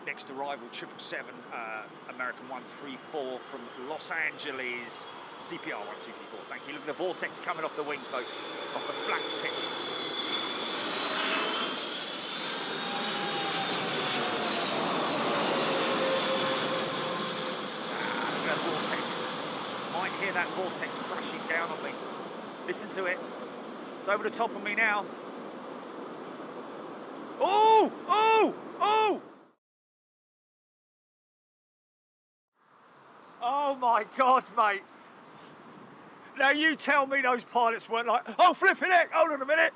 Next arrival, 777, American 134 from Los Angeles, CPR 1234. Thank you. Look at the vortex coming off the wings, folks, off the flap tips. Look at that vortex. Might hear that vortex crashing down on me. Listen to it. It's over the top of me now. Oh! Oh! Oh! Oh my God, mate. Now you tell me those pilots weren't like, oh, flipping heck, hold on a minute.